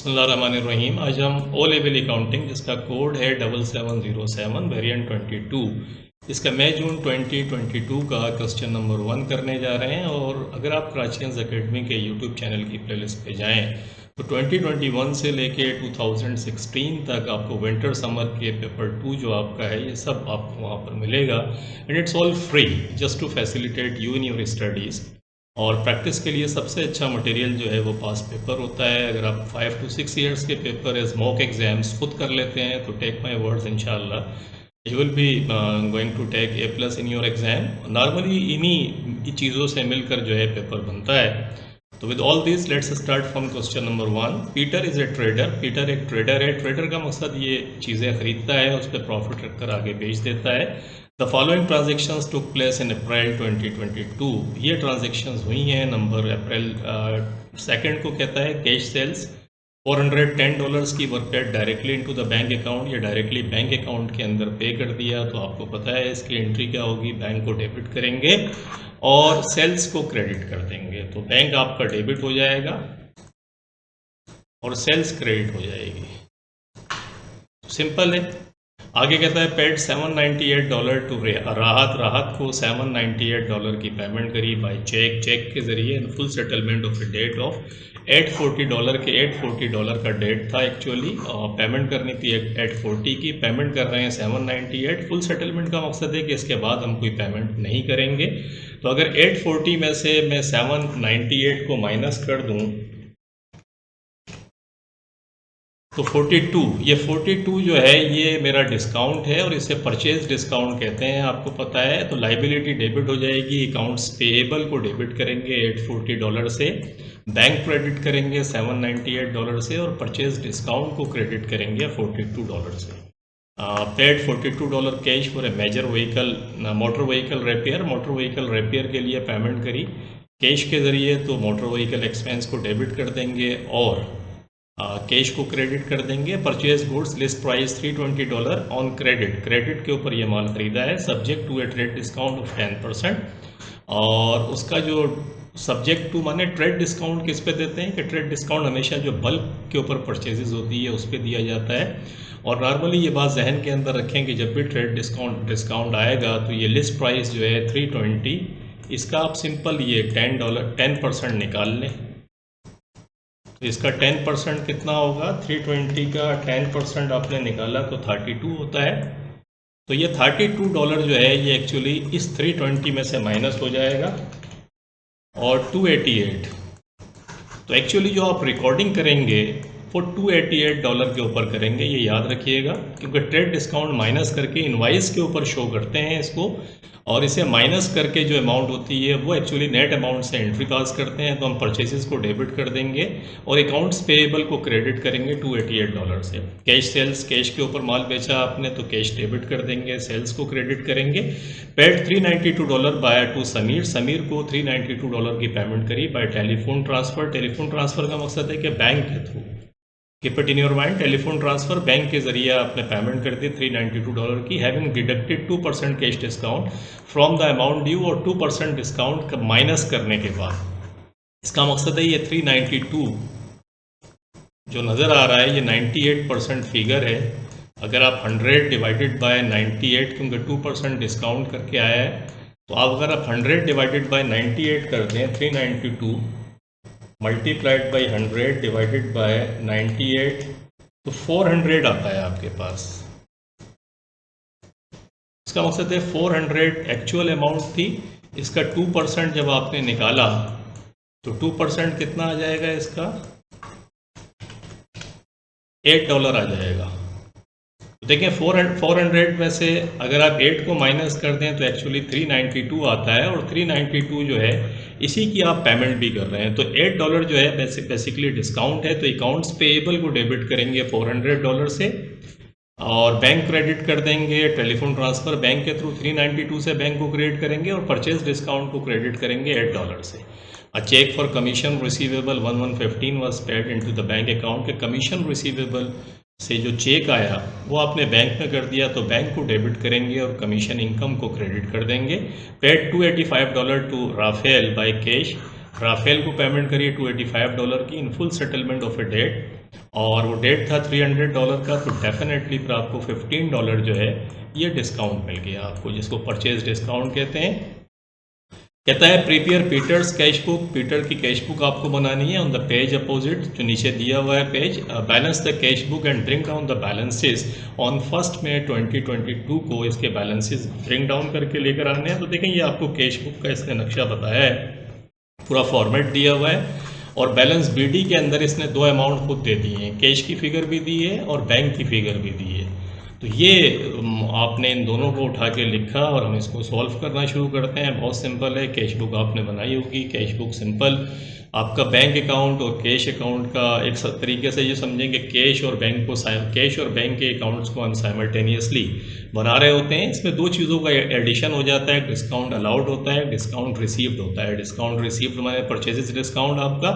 बिस्मिल्लाहिर्रहमानिर्रहीम। आज हम ओ लेवल अकाउंटिंग जिसका कोड है 7707 वेरिएंट 22, इसका मई जून 2022 का क्वेश्चन नंबर 1 करने जा रहे हैं। और अगर आप कराची एकेडमी के यूट्यूब चैनल की प्लेलिस्ट पे जाएं तो 2021 से लेके 2016 तक आपको विंटर समर के पेपर 2 जो आपका है ये सब आपको वहाँ पर मिलेगा। And it's all free just to facilitate you in your studies. और प्रैक्टिस के लिए सबसे अच्छा मटेरियल जो है वो पास पेपर होता है। अगर आप 5 to 6 इयर्स के पेपर एज मॉक एग्जाम्स खुद कर लेते हैं तो टेक माई वर्ड्स इंशाल्लाह you will be going to take A+ in your exam. Normally इन्हीं चीज़ों से मिलकर जो है पेपर बनता है। तो with all this let's start from question number 1। Peter is a trader. Peter एक ट्रेडर है। ट्रेडर का मकसद ये चीज़ें खरीदता है, उस पर प्रॉफिट रखकर आगे बेच देता है। The following transactions took place in April 2022। ये ट्रांजेक्शन्स हुई हैं नंबर अप्रैल 2 को कहता है कैश सेल्स $410 की वर paid directly into the bank account. ये डायरेक्टली बैंक अकाउंट के अंदर पे कर दिया। तो आपको पता है इसकी एंट्री क्या होगी, बैंक को डेबिट करेंगे और सेल्स को क्रेडिट कर देंगे। तो बैंक आपका डेबिट हो जाएगा और सेल्स क्रेडिट हो जाएगी। सिंपल है। आगे कहता है पेड $798 टू राहत को $798 की पेमेंट करी बाय चेक के ज़रिए in full settlement of a debt of $840 के $840 का डेट था एक्चुअली। पेमेंट करनी थी 840 की, पेमेंट कर रहे हैं 798। फुल सेटलमेंट का मकसद है कि इसके बाद हम कोई पेमेंट नहीं करेंगे। तो अगर 840 में से मैं 798 को माइनस कर दूं तो 42, ये 42 जो है ये मेरा डिस्काउंट है और इसे परचेज डिस्काउंट कहते हैं, आपको पता है। तो लाइबिलिटी डेबिट हो जाएगी, अकाउंट्स पेएबल को डेबिट करेंगे $840 से, बैंक क्रेडिट करेंगे $798 से और परचेज डिस्काउंट को क्रेडिट करेंगे $42 से। Paid $42 cash for a major vehicle motor vehicle repair. Motor vehicle repair के लिए पेमेंट करी कैश के ज़रिए, तो मोटर व्हीकल एक्सपेंस को डेबिट कर देंगे और कैश को क्रेडिट कर देंगे। Purchase goods list price $320 on credit के ऊपर ये माल ख़रीदा है, subject to a trade discount of 10%। और उसका जो सब्जेक्ट टू माने ट्रेड डिस्काउंट किस पे देते हैं कि ट्रेड डिस्काउंट हमेशा जो बल्क के ऊपर परचेजेस होती है उस पर दिया जाता है। और नॉर्मली ये बात जहन के अंदर रखें कि जब भी ट्रेड डिस्काउंट आएगा तो ये लिस्ट प्राइस जो है 320, इसका आप सिंपल ये $10 निकाल लें। तो इसका 10% कितना होगा, 320 का 10% आपने निकाला तो 32 होता है। तो ये $32 जो है ये एक्चुअली इस 320 में से माइनस हो जाएगा और 288। तो एक्चुअली जो आप रिकॉर्डिंग करेंगे वो $288 के ऊपर करेंगे, ये याद रखिएगा, क्योंकि ट्रेड डिस्काउंट माइनस करके इनवाइस के ऊपर शो करते हैं इसको, और इसे माइनस करके जो अमाउंट होती है वो एक्चुअली नेट अमाउंट से एंट्री पास करते हैं। तो हम परचेसेस को डेबिट कर देंगे और अकाउंट्स पेएबल को क्रेडिट करेंगे $288 से। कैश सेल्स, कैश के ऊपर माल बेचा आपने तो कैश डेबिट कर देंगे, सेल्स को क्रेडिट करेंगे। पेड $392 बाय टू समीर को $392 की पेमेंट करी bye telephone transfer. Telephone transfer का मकसद है कि बैंक के through, keep it in your mind, telephone transfer bank के ज़रिए आपने पेमेंट कर दी $392 की, having deducted 2% cash discount from the amount due, और 2% डिस्काउंट माइनस करने के बाद इसका मकसद है ये 392 जो नज़र आ रहा है ये 98% फिगर है। अगर आप 100 डिवाइडेड बाय 98, क्योंकि 2% डिस्काउंट करके आया है, तो आप अगर आप 100 डिवाइडेड बाय 98 कर दें, 392 मल्टीप्लाइड बाई 100 डिवाइडेड बाय 98, तो 400 आता है आपके पास। इसका मकसद है 400 एक्चुअल अमाउंट थी, इसका 2% जब आपने निकाला तो 2% कितना आ जाएगा, इसका $8 आ जाएगा। तो देखें 400 में से अगर आप 8 को माइनस कर दें तो एक्चुअली 392 आता है, और 392 जो है इसी की आप पेमेंट भी कर रहे हैं। तो $8 जो है बेसिकली डिस्काउंट है। तो अकाउंट्स पेएबल को डेबिट करेंगे $400 से और बैंक क्रेडिट कर देंगे, टेलीफोन ट्रांसफ़र बैंक के थ्रू 392 से बैंक को क्रेडिट करेंगे और परचेज डिस्काउंट को क्रेडिट करेंगे $8 से। A cheque for commission receivable 1115 was paid into the bank account के कमीशन रिसीवेबल से जो चेक आया वो आपने बैंक में कर दिया, तो बैंक को डेबिट करेंगे और कमीशन इनकम को क्रेडिट कर देंगे। Paid $285 to Rafael by cash. Rafael को पेमेंट करिए $285 की in full settlement of a debt और वो डेट था $300 का, तो डेफिनेटली फिर आपको $15 जो है ये डिस्काउंट मिल गया आपको, जिसको परचेज डिस्काउंट कहते हैं। कहता है prepare Peter's cash book, Peter की कैश बुक आपको बनानी है। ऑन द पेज अपोजिट जो नीचे दिया हुआ है page, balance the cash book and bring down the balances on 1 May 2022 को इसके बैलेंसेस ब्रिंग डाउन करके लेकर आने हैं। तो देखें ये आपको कैश बुक का इसने नक्शा बताया है, पूरा फॉर्मेट दिया हुआ है, और बैलेंस बीडी के अंदर इसने दो अमाउंट खुद दे दिए हैं, कैश की फिगर भी दी है और बैंक की फिगर भी दी है। तो ये आपने इन दोनों को उठा के लिखा और हम इसको सॉल्व करना शुरू करते हैं। बहुत सिंपल है, कैश बुक आपने बनाई होगी। कैश बुक सिंपल आपका बैंक अकाउंट और कैश अकाउंट का एक तरीके से ये समझेंगे, कैश और बैंक के अकाउंट्स को हम साइमल्टेनियसली बना रहे होते हैं। इसमें दो चीज़ों का एडिशन हो जाता है, डिस्काउंट अलाउड होता है, डिस्काउंट रिसीव्ड होता है। डिस्काउंट रिसीव्ड माने परचेजेस डिस्काउंट आपका,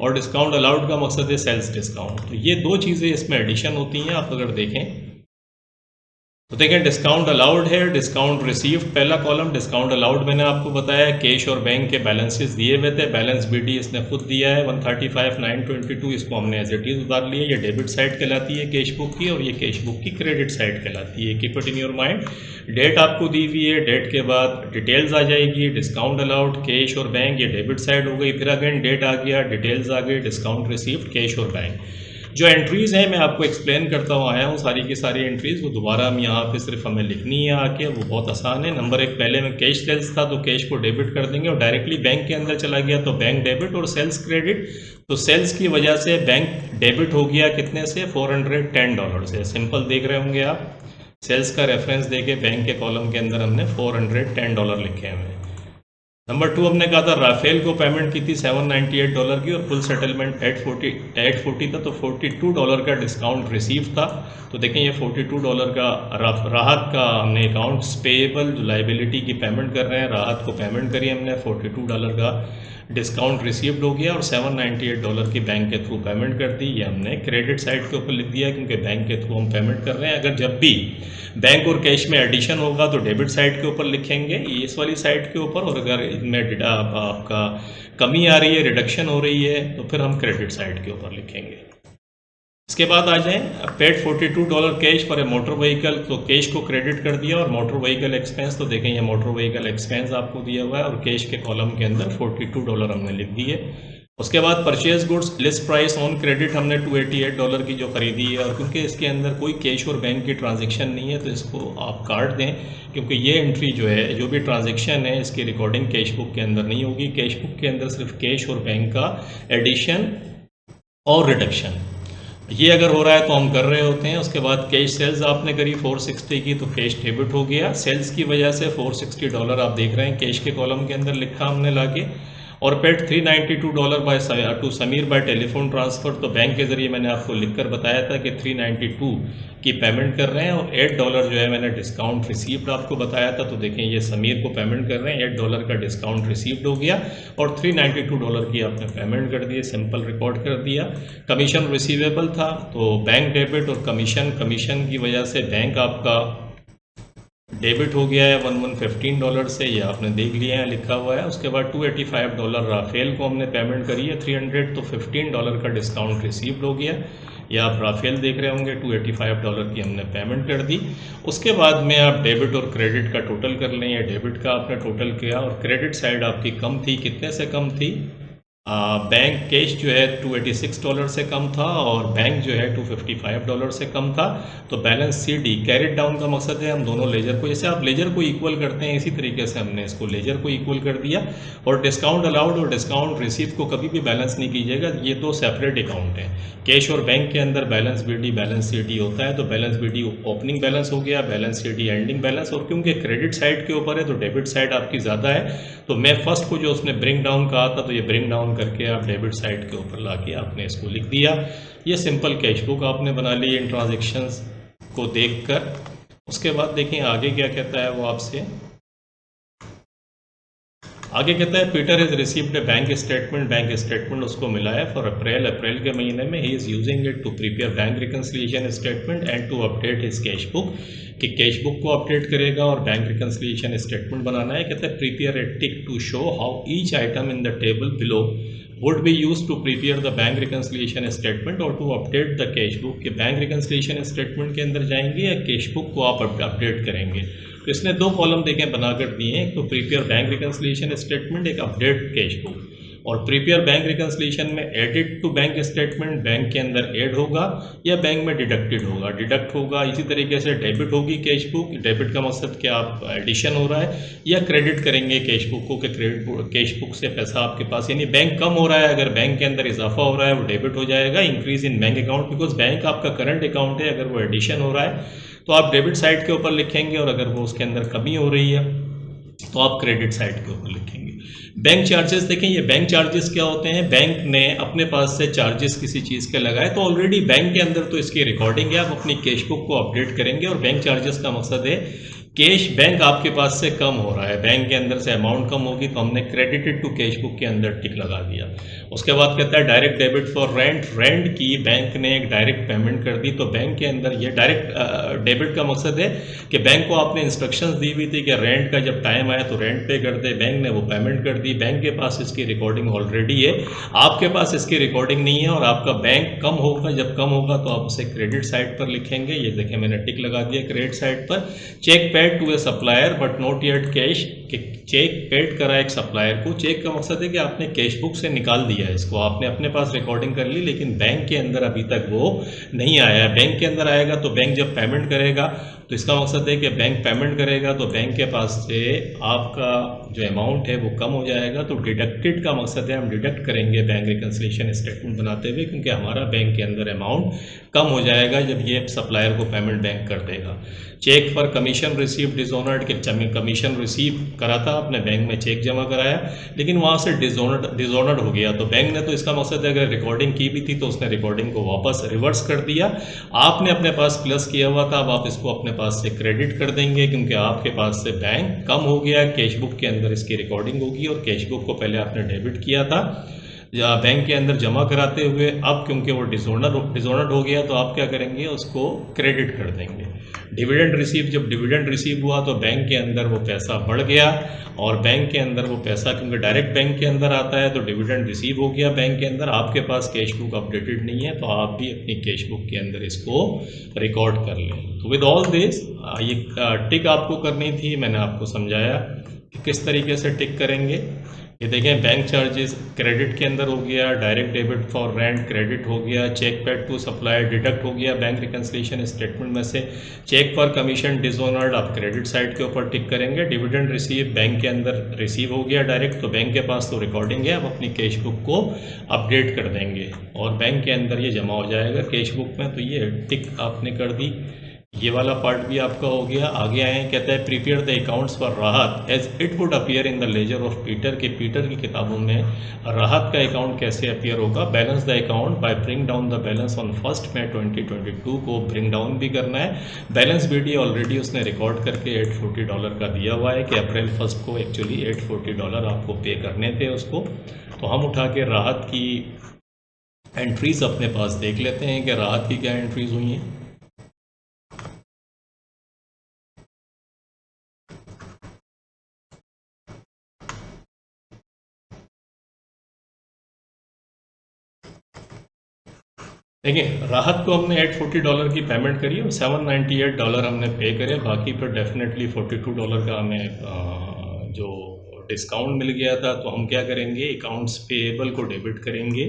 और डिस्काउंट अलाउड का मकसद है सेल्स डिस्काउंट। तो ये दो चीज़ें इसमें एडिशन होती हैं। आप अगर देखें तो देखें डिस्काउंट अलाउड है, डिस्काउंट रिसीव्ड पहला कॉलम। डिस्काउंट अलाउड मैंने आपको बताया कैश और बैंक के बैलेंसेस दिए हुए थे, बैलेंस बीडी इसने खुद दिया है 135,922, इसको हमने एज इट इज उतार लिया। ये डेबिट साइड कहलाती है कैश बुक की, और ये कैश बुक की क्रेडिट साइड कहलाती है। Keep it in your mind. Date आपको दी हुई है, डेट के बाद डिटेल्स आ जाएगी, डिस्काउंट अलाउड कैश और बैंक, ये डेबिट साइड हो गई। फिर अगेन डेट आ गया, डिटेल्स आ गई, डिस्काउंट रिसीव्ड कैश और बैंक। जो एंट्रीज़ हैं मैं आपको एक्सप्लेन करता हूँ आया हूँ, सारी की सारी एंट्रीज़ वो दोबारा हम यहाँ पे सिर्फ हमें लिखनी है आके, वो बहुत आसान है। नंबर 1, पहले में कैश सेल्स था तो कैश को डेबिट कर देंगे और डायरेक्टली बैंक के अंदर चला गया तो बैंक डेबिट और सेल्स क्रेडिट। तो सेल्स की वजह से बैंक डेबिट हो गया कितने से, $410 से। सिंपल देख रहे होंगे आप, सेल्स का रेफरेंस देके बैंक के कॉलम के अंदर हमने $410 लिखे हुए हैं। नंबर 2 हमने कहा था राफेल को पेमेंट की थी $798 की और फुल सेटलमेंट 840 था, तो $42 का डिस्काउंट रिसीव था। तो देखें ये $42 का राहत का हमने अकाउंट्स पेएबल जो लाइबिलिटी की पेमेंट कर रहे हैं, राहत को पेमेंट करी हमने, $42 का डिस्काउंट रिसीव्ड हो गया और $798 की बैंक के थ्रू पेमेंट कर दी। ये हमने क्रेडिट साइड के ऊपर लिख दिया क्योंकि बैंक के थ्रू हम पेमेंट कर रहे हैं। अगर जब भी बैंक और कैश में एडिशन होगा तो डेबिट साइड के ऊपर लिखेंगे इस वाली साइड के ऊपर, और अगर इनमें आपका कमी आ रही है, रिडक्शन हो रही है, तो फिर हम क्रेडिट साइड के ऊपर लिखेंगे। इसके बाद आ जाएं, paid $42 cash for A motor vehicle, तो कैश को क्रेडिट कर दिया और मोटर व्हीकल एक्सपेंस, तो देखें ये मोटर व्हीकल एक्सपेंस आपको दिया हुआ है और कैश के कॉलम के अंदर $42 हमने लिख दिए। उसके बाद purchase goods list price on credit हमने $288 की जो खरीदी है, और क्योंकि इसके अंदर कोई कैश और बैंक की ट्रांजैक्शन नहीं है तो इसको आप काट दें, क्योंकि ये एंट्री जो है, जो भी ट्रांजैक्शन है इसकी रिकॉर्डिंग कैश बुक के अंदर नहीं होगी। कैश बुक के अंदर सिर्फ कैश और बैंक का एडिशन और रिडक्शन ये अगर हो रहा है तो हम कर रहे होते हैं। उसके बाद कैश सेल्स आपने करी 460 की, तो कैश डेबिट हो गया। सेल्स की वजह से $460 आप देख रहे हैं कैश के कॉलम के अंदर लिखा हमने लाके, और paid $392 to Sameer by telephone transfer, तो बैंक के ज़रिए मैंने आपको लिखकर बताया था कि 392 की पेमेंट कर रहे हैं, और $8 जो है मैंने डिस्काउंट रिसीव्ड आपको बताया था। तो देखें ये समीर को पेमेंट कर रहे हैं, $8 का डिस्काउंट रिसीव्ड हो गया और $392 की आपने पेमेंट कर दी, सिंपल रिकॉर्ड कर दिया। कमीशन रिसीवेबल था तो बैंक डेबिट और कमीशन की वजह से बैंक आपका डेबिट हो गया है $1115 से, ये आपने देख लिया है लिखा हुआ है। उसके बाद $285 राफेल को हमने पेमेंट करी है 300, तो $15 का डिस्काउंट रिसीव्ड हो गया। ये आप राफेल देख रहे होंगे, $285 की हमने पेमेंट कर दी। उसके बाद में आप डेबिट और क्रेडिट का टोटल कर लें, ये डेबिट का आपने टोटल किया और क्रेडिट साइड आपकी कम थी, कितने से कम थी, बैंक कैश जो है $286 से कम था और बैंक जो है $255 से कम था। तो बैलेंस CD कैरेट डाउन का मकसद है हम दोनों लेजर को, जैसे आप लेजर को इक्वल करते हैं इसी तरीके से हमने इसको लेजर को इक्वल कर दिया। और डिस्काउंट अलाउड और डिस्काउंट रिसीव को कभी भी बैलेंस नहीं कीजिएगा, ये दो सेपरेट अकाउंट हैं। कैश और बैंक के अंदर बैलेंस BD बैलेंस CD होता है, तो बैलेंस BD ओपनिंग बैलेंस हो गया, बैलेंस CD एंडिंग बैलेंस। और क्योंकि क्रेडिट साइड के ऊपर है तो डेबिट साइड आपकी ज़्यादा है, तो मैं फर्स्ट को जो उसने ब्रिंग डाउन कहा था तो ये ब्रिंग डाउन करके आप डेबिट साइड के ऊपर लाके आपने इसको लिख दिया। ये सिंपल कैश बुक आपने बना ली इन ट्रांजैक्शंस को देखकर। उसके बाद देखें आगे क्या कहता है वो आपसे। आगे कहता है Peter is received a bank statement उसको मिला है फॉर अप्रैल के महीने में। He is using it to prepare bank reconciliation statement and to update his cash book, कि कैश बुक को अपडेट करेगा और बैंक रिकन्सिलिएशन स्टेटमेंट बनाना है। कहता है prepare a tick to show how each item in the table below would be used to prepare the bank reconciliation statement और to update the cash book, कि bank reconciliation statement के अंदर जाएंगे या कैश बुक को आप update करेंगे। तो इसने दो कॉलम देखें बनाकर दिए हैं, एक तो प्रिपेयर बैंक रिकन्सिलिएशन स्टेटमेंट, एक अपडेट कैश बुक। और प्रिपेयर बैंक रिकन्सिलिएशन में edit to bank statement bank के अंदर ऐड होगा या बैंक में डिडक्टेड होगा, डिडक्ट होगा। इसी तरीके से डेबिट होगी कैश बुक, डेबिट का मकसद क्या आप एडिशन हो रहा है, या क्रेडिट करेंगे कैश बुक को कि क्रेडिट कैश बुक से पैसा आपके पास, यानी बैंक कम हो रहा है, अगर बैंक के अंदर इजाफा हो रहा है वो डेबिट हो जाएगा। Increase in bank account, because bank आपका करंट अकाउंट है, अगर वो एडिशन हो रहा है तो आप डेबिट साइड के ऊपर लिखेंगे, और अगर वो उसके अंदर कमी हो रही है तो आप क्रेडिट साइड के ऊपर लिखेंगे। बैंक चार्जेस देखें, ये बैंक चार्जेस क्या होते हैं, बैंक ने अपने पास से चार्जेस किसी चीज़ के लगाए तो ऑलरेडी बैंक के अंदर तो इसकी रिकॉर्डिंग है, आप अपनी कैश बुक को अपडेट करेंगे। और बैंक चार्जेस का मकसद है कैश बैंक आपके पास से कम हो रहा है, बैंक के अंदर से अमाउंट कम होगी तो हमने क्रेडिटेड टू कैश बुक के अंदर टिक लगा दिया। उसके बाद कहता है direct debit for rent, rent की बैंक ने एक डायरेक्ट पेमेंट कर दी, तो बैंक के अंदर ये डायरेक्ट डेबिट का मकसद है कि बैंक को आपने इंस्ट्रक्शंस दी हुई थी कि रेंट का जब टाइम आया तो रेंट पे कर दे, बैंक ने वो पेमेंट कर दी, बैंक के पास इसकी रिकॉर्डिंग ऑलरेडी है, आपके पास इसकी रिकॉर्डिंग नहीं है और आपका बैंक कम होगा, जब कम होगा तो आप उसे क्रेडिट साइड पर लिखेंगे। ये देखें मैंने टिक लगा दिया क्रेडिट साइड पर। Cheque paid to a supplier but not yet cash, cheque paid करा एक सप्लायर को, चेक का मकसद है कि आपने कैश बुक से निकाल दिया है इसको, आपने अपने पास रिकॉर्डिंग कर ली, लेकिन बैंक के अंदर अभी तक वो नहीं आया है। बैंक के अंदर आएगा तो बैंक जब पेमेंट करेगा तो इसका मकसद है कि बैंक पेमेंट करेगा तो बैंक के पास से आपका जो अमाउंट है वो कम हो जाएगा। तो डिडक्टेड का मकसद है हम डिडक्ट करेंगे बैंक रिकन्सिलिएशन स्टेटमेंट बनाते हुए, क्योंकि हमारा बैंक के अंदर अमाउंट कम हो जाएगा जब ये सप्लायर को पेमेंट बैंक कर देगा। Cheque for commission receive dishonoured, के कमीशन रिसीव करा था आपने बैंक में चेक जमा कराया लेकिन वहाँ से डिसऑनर्ड हो गया, तो बैंक ने तो इसका मकसद है अगर रिकॉर्डिंग की भी थी तो उसने रिकॉर्डिंग को वापस रिवर्स कर दिया। आपने अपने पास प्लस किया हुआ था, अब आप इसको अपने पास से क्रेडिट कर देंगे क्योंकि आपके पास से बैंक कम हो गया, कैश बुक के अंदर इसकी रिकॉर्डिंग होगी और कैश बुक को पहले आपने डेबिट किया था या बैंक के अंदर जमा कराते हुए, अब क्योंकि वो डिसऑनर्ड हो गया तो आप क्या करेंगे उसको क्रेडिट कर देंगे। डिविडेंड रिसीव, जब डिविडेंड रिसीव हुआ तो बैंक के अंदर वो पैसा बढ़ गया और बैंक के अंदर वो पैसा क्योंकि डायरेक्ट बैंक के अंदर आता है तो डिविडेंड रिसीव हो गया बैंक के अंदर, आपके पास कैश बुक अपडेटेड नहीं है तो आप भी अपनी कैश बुक के अंदर इसको रिकॉर्ड कर लें। तो विद ऑल दिस ये टिक आपको करनी थी, मैंने आपको समझाया कि किस तरीके से टिक करेंगे। ये देखें बैंक चार्जेस क्रेडिट के अंदर हो गया, direct debit for rent credit हो गया, cheque paid to supplier deduct हो गया बैंक रिकन्सिलिएशन स्टेटमेंट में से, चेक फॉर कमीशन डिसऑनर्ड आप क्रेडिट साइड के ऊपर टिक करेंगे, डिविडेंड रिसीव बैंक के अंदर रिसीव हो गया डायरेक्ट तो बैंक के पास तो रिकॉर्डिंग है, आप अपनी कैश बुक को अपडेट कर देंगे और बैंक के अंदर ये जमा हो जाएगा कैश बुक में। तो ये टिक आपने कर दी, ये वाला पार्ट भी आपका हो गया। आगे आए कहता है prepare the accounts for Rahat as it would appear in the ledger of Peter, के पीटर की किताबों में राहत का अकाउंट कैसे अपीयर होगा। Balance the account by bring down the balance on 1 May 2022 को ब्रिंग डाउन भी करना है। बैलेंस वीडियो ऑलरेडी उसने रिकॉर्ड करके $840 का दिया हुआ है कि अप्रैल 1 को एक्चुअली $840 आपको पे करने थे उसको। तो हम उठा के राहत की एंट्रीज अपने पास देख लेते हैं कि राहत की क्या एंट्रीज हुई हैं। देखिए राहत को हमने $840 की पेमेंट करी और $798 हमने पे करे, बाकी पर डेफिनेटली $42 का हमें जो डिस्काउंट मिल गया था। तो हम क्या करेंगे अकाउंट्स पेएबल को डेबिट करेंगे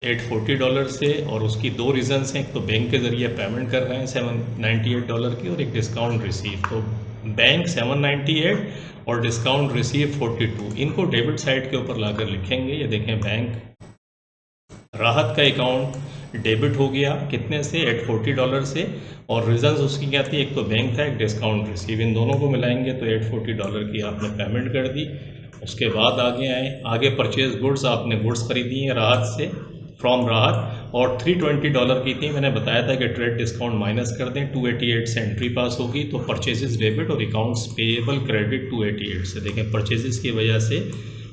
$840 से और उसकी दो रीज़न्स हैं, एक तो बैंक के ज़रिए पेमेंट कर रहे हैं $798 की और एक डिस्काउंट रिसीव। तो बैंक 798 और डिस्काउंट रिसीव 42, इनको डेबिट साइड के ऊपर लाकर लिखेंगे। ये देखें बैंक राहत का अकाउंट डेबिट हो गया कितने से $840 से और रीजंस उसकी क्या थी, एक तो बैंक था एक डिस्काउंट रिसीव, इन दोनों को मिलाएंगे तो $840 की आपने पेमेंट कर दी। उसके बाद आगे आए, आगे परचेज गुड्स, आपने गुड्स खरीदी हैं राहत से फ्रॉम राहत और $320 की थी। मैंने बताया था कि ट्रेड डिस्काउंट माइनस कर दें, 288 से एंट्री पास होगी तो परचेजेस डेबिट और अकाउंट्स पेएबल क्रेडिट 288 से। देखें परचेजेस की वजह से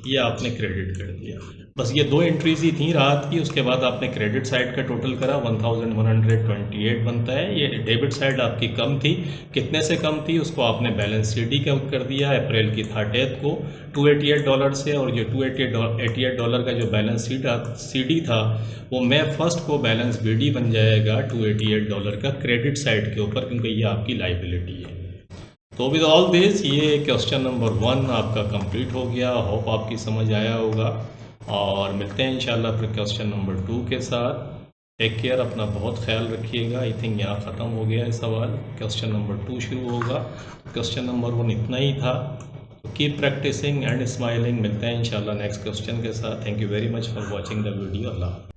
ये आपने क्रेडिट कर दिया। बस ये 2 एंट्रीज ही थी राहत की, उसके बाद आपने क्रेडिट साइड का टोटल करा 1128 बनता है। ये डेबिट साइड आपकी कम थी, कितने से कम थी उसको आपने बैलेंस सीडी कर दिया अप्रैल की 30 को $288 से, और ये $288 का जो बैलेंस सीडी था वो मई 1 को बैलेंस बीडी बन जाएगा $288 का क्रेडिट साइड के ऊपर, क्योंकि ये आपकी लाइबिलिटी है। तो विद ऑल दिस ये क्वेश्चन नंबर 1 आपका कंप्लीट हो गया। होप आपकी समझ आया होगा और मिलते हैं इंशाल्लाह फिर क्वेश्चन नंबर 2 के साथ। टेक केयर, अपना बहुत ख्याल रखिएगा। आई थिंक यहाँ ख़त्म हो गया है सवाल, क्वेश्चन नंबर 2 शुरू होगा। क्वेश्चन नंबर 1 इतना ही था। तो कीप प्रैक्टिसिंग एंड स्माइलिंग। मिलते हैं इंशाल्लाह नेक्स्ट क्वेश्चन के साथ। Thank you very much for watching the video. Allah.